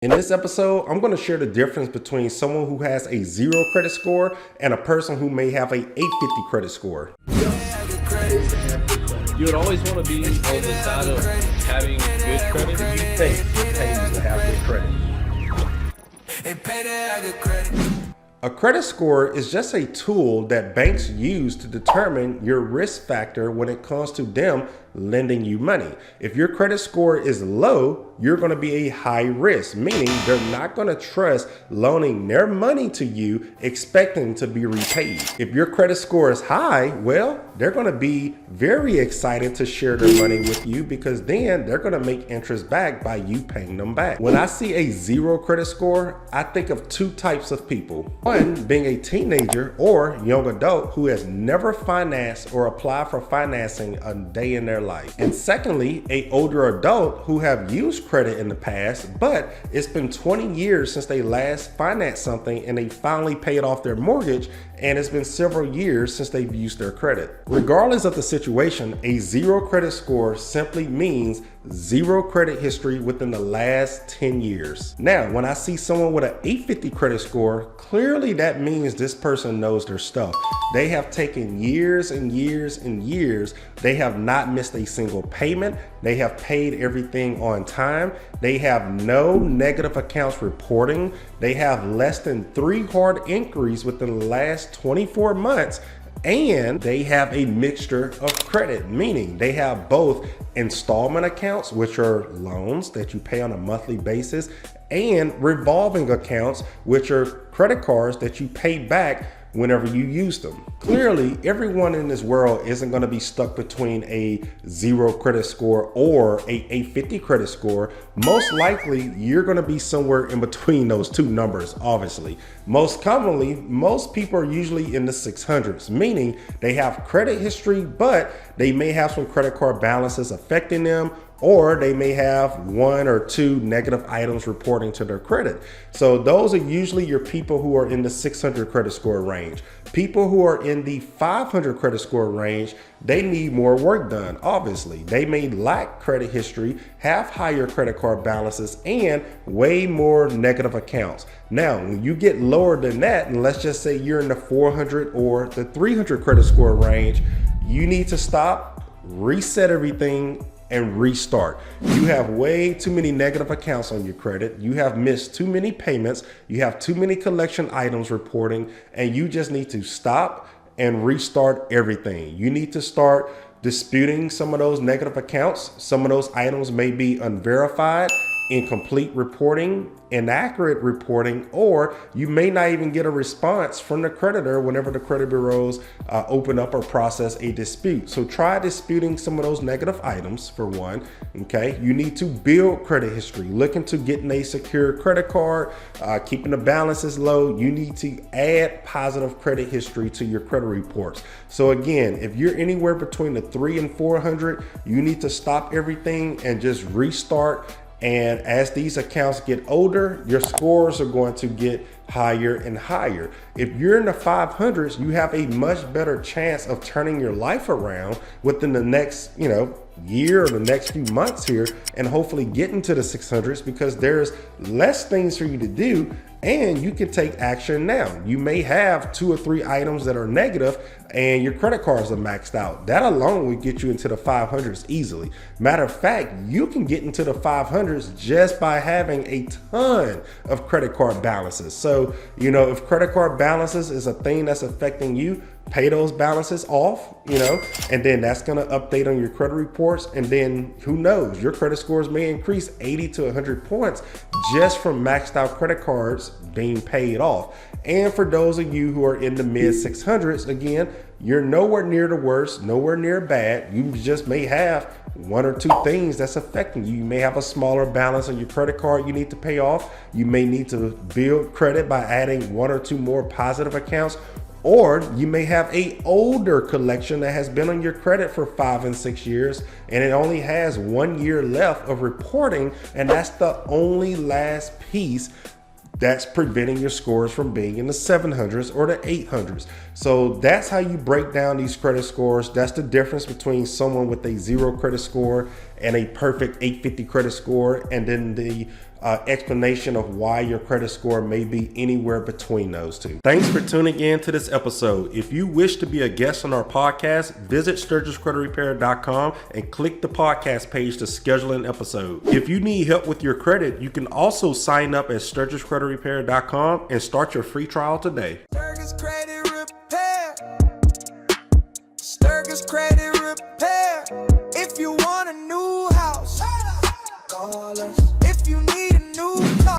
In this episode, I'm going to share the difference between someone who has a 0 credit score and a person who may have a 850 credit score. You would always want to be on the side of having good credit. Do you think it pays to have good credit? A credit score is just a tool that banks use to determine your risk factor when it comes to them lending you money. If your credit score is low, you're going to be a high risk, meaning they're not going to trust loaning their money to you expecting to be repaid. If your credit score is high, well, they're going to be very excited to share their money with you because then they're going to make interest back by you paying them back. When I see a 0 credit score, I think of two types of people. One being a teenager or young adult who has never financed or applied for financing a day in their life. And secondly, an older adult who have used credit in the past, but it's been 20 years since they last financed something and they finally paid off their mortgage, and it's been several years since they've used their credit. Regardless of the situation, a 0 credit score simply means 0 credit history within the last 10 years. Now, when I see someone with an 850 credit score, clearly that means this person knows their stuff. They have taken years and years and years. They have not missed a single payment. They have paid everything on time. They have no negative accounts reporting. They have less than 3 hard inquiries within the last 24 months. And they have a mixture of credit, meaning they have both installment accounts, which are loans that you pay on a monthly basis, and revolving accounts, which are credit cards that you pay back whenever you use them. Clearly, everyone in this world isn't going to be stuck between a 0 credit score or a 850 credit score. Most likely, you're going to be somewhere in between those two numbers, obviously. Most commonly, most people are usually in the 600s, meaning they have credit history, but they may have some credit card balances affecting them, or they may have 1 or 2 negative items reporting to their credit. So those are usually your people who are in the 600 credit score range. People who are in the 500 credit score range, they need more work done, obviously. They may lack credit history, have higher credit card balances, and way more negative accounts. Now, when you get lower than that, and let's just say you're in the 400 or the 300 credit score range, you need to stop, reset everything, and restart. You have way too many negative accounts on your credit. You have missed too many payments. You have too many collection items reporting, and you just need to stop and restart everything. You need to start disputing some of those negative accounts. Some of those items may be unverified, incomplete reporting, inaccurate reporting, or you may not even get a response from the creditor whenever the credit bureaus open up or process a dispute. So try disputing some of those negative items for one, okay? You need to build credit history, look into getting a secure credit card, keeping the balances low. You need to add positive credit history to your credit reports. So again, if you're anywhere between the 300 and 400, you need to stop everything and just restart. And as these accounts get older, your scores are going to get higher and higher. If you're in the 500s, you have a much better chance of turning your life around within the next, year or the next few months here, and hopefully getting to the 600s because there's less things for you to do and you can take action now. You may have 2 or 3 items that are negative and your credit cards are maxed out. That alone would get you into the 500s easily. Matter of fact, you can get into the 500s just by having a ton of credit card balances. So, if credit card balances is a thing that's affecting you, pay those balances off, and then that's going to update on your credit reports. And then who knows, your credit scores may increase 80 to 100 points just from maxed out credit cards being paid off. And for those of you who are in the mid 600s, again, you're nowhere near the worst, nowhere near bad. You just may have 1 or 2 things that's affecting you. You may have a smaller balance on your credit card you need to pay off. You may need to build credit by adding 1 or 2 more positive accounts. Or you may have a older collection that has been on your credit for 5 and 6 years, and it only has 1 year left of reporting, and that's the only last piece that's preventing your scores from being in the 700s or the 800s. So that's how you break down these credit scores. That's the difference between someone with a 0 credit score and a perfect 850 credit score, and then the explanation of why your credit score may be anywhere between those two. Thanks for tuning in to this episode. If you wish to be a guest on our podcast, visit SturgisCreditRepair.com and click the podcast page to schedule an episode. If you need help with your credit, you can also sign up at SturgisCreditRepair.com and start your free trial today. Sturgis Credit Repair. Sturgis Credit Repair. If you want a new house, call us. If you need